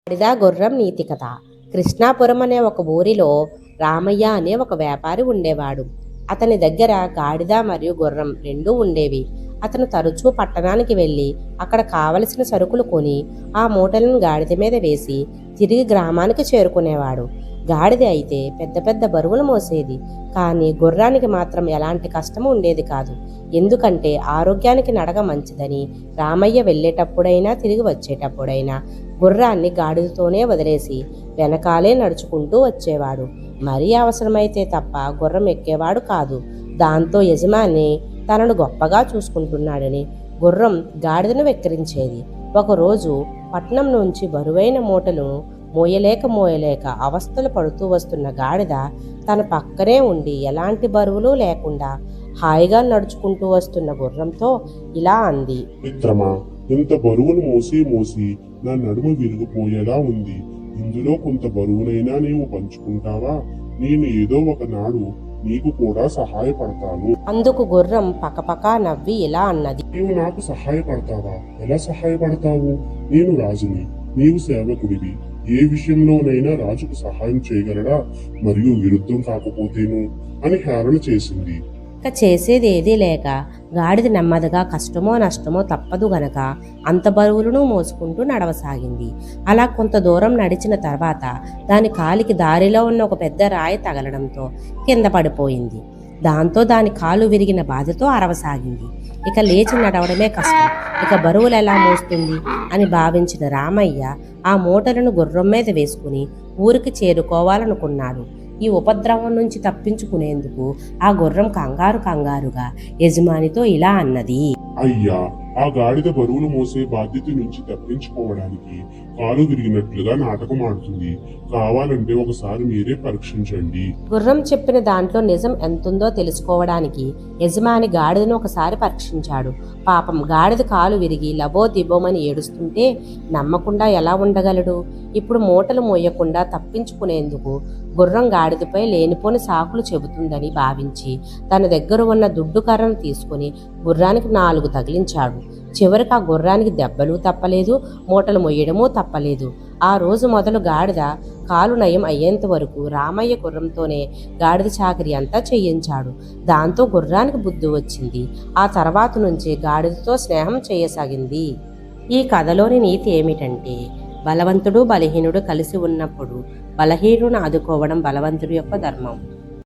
గాడిద గుర్రం నీతి కథ. కృష్ణాపురం అనే ఒక ఊరిలో రామయ్య అనే ఒక వ్యాపారి ఉండేవాడు. అతని దగ్గర గాడిద మరియు గుర్రం రెండూ ఉండేవి. అతను తరచూ పట్టణానికి వెళ్ళి అక్కడ కావలసిన సరుకులు కొని ఆ మూటలను గాడిద మీద వేసి తిరిగి గ్రామానికి చేరుకునేవాడు. గాడిద అయితే పెద్ద పెద్ద బరువులు మోసేది, కానీ గుర్రానికి మాత్రం ఎలాంటి కష్టము ఉండేది కాదు. ఎందుకంటే ఆరోగ్యానికి నడక మంచిదని రామయ్య వెళ్ళేటప్పుడైనా తిరిగి వచ్చేటప్పుడైనా గుర్రాన్ని గాడిదతోనే వదిలేసి వెనకాలే నడుచుకుంటూ వచ్చేవాడు. మరీ అవసరమైతే తప్ప గుర్రం ఎక్కేవాడు కాదు. దాంతో యజమాని తనను గొప్పగా చూసుకుంటున్నాడని గుర్రం గాడిదను వెక్కిరించేది. ఒకరోజు పట్నం నుంచి బరువైన మూటలు మోయలేక అవస్థలు పడుతూ వస్తున్న గాడిద తన పక్కనే ఉండి ఎలాంటి బరువులు లేకుండా హాయిగా నడుచుకుంటూ వస్తున్న గుర్రంతో ఇలా అంది. మిత్రమా, ఇంత బరువును మోసి నా నడుము విరిగిపోయేలా ఉంది. ఇందులో కొంత బరువునైనా నీవు పంచుకుంటావా? నేను ఏదో ఒకనాడు నీకు కూడా సహాయపడతాను. అందుకు గుర్రం పకపకా నవ్వి ఇలా అన్నది. నీవు నాకు సహాయపడతావా? ఎలా సహాయపడతావు? నేను రాజుని, నీవు సేవకుడివి. ఏ విషయంలోనైనా రాజుకు సహాయం చేయగలడా? మరియు విరుద్ధం కాకపోతేను అని హేళన చేసింది. ఇక చేసేది ఏదీ లేక గాడిద నెమ్మదిగా కష్టమో నష్టమో తప్పదు గనక అంత బరువులను మోసుకుంటూ నడవసాగింది. అలా కొంత దూరం నడిచిన తర్వాత దాని కాలికి దారిలో ఉన్న ఒక పెద్ద రాయి తగలడంతో కింద పడిపోయింది. దాంతో దాని కాలు విరిగిన బాధతో అరవసాగింది. ఇక లేచి నడవడమే కష్టం, ఇక బరువులు ఎలా మోస్తుంది అని భావించిన రామయ్య ఆ మూటలను గుర్రం మీద వేసుకుని ఊరికి చేరుకోవాలనుకున్నాడు. ఈ ఉపద్రవం నుంచి తప్పించుకునేందుకు ఆ గుర్రం కంగారుగా యజమానితో ఇలా అన్నది. అయ్యా, ఆ గాడిద బరువులు మోసే బాధ్యత నుంచి తప్పించుకోవడానికి కాలు విరిగినట్లుగా నాటకం ఆడుతుంది. కావాలంటే ఒకసారి మీరే పరీక్షించండి. గుర్రం చెప్పిన దాంట్లో నిజం ఎంతుందో తెలుసుకోవడానికి యజమాని గాడిదను ఒకసారి పరీక్షించాడు. పాపం గాడిద కాలు విరిగి లబోదిబోమని ఏడుస్తుంటే నమ్మకుండా ఎలా ఉండగలడు? ఇప్పుడు మూటలు మోయకుండా తప్పించుకునేందుకు గుర్రం గాడిదపై లేనిపోని సాకులు చెబుతుందని భావించి తన దగ్గర ఉన్న దుడ్డు కర్రను తీసుకుని గుర్రానికి 4 తగిలించాడు. చివరికి ఆ గుర్రానికి దెబ్బలు తప్పలేదు, మూటలు మొయ్యడమూ తప్పలేదు. ఆ రోజు మొదలు గాడిద కాలు నయం అయ్యేంత వరకు రామయ్య గుర్రంతోనే గాడిద చాకరీ అంతా చేయించాడు. దాంతో గుర్రానికి బుద్ధి వచ్చింది. ఆ తర్వాత నుంచి గాడిదతో స్నేహం చేయసాగింది. ఈ కథలోని నీతి ఏమిటంటే, బలవంతుడు బలహీనుడు కలిసి ఉన్నప్పుడు బలహీనుడిని ఆదుకోవడం బలవంతుడి యొక్క ధర్మం.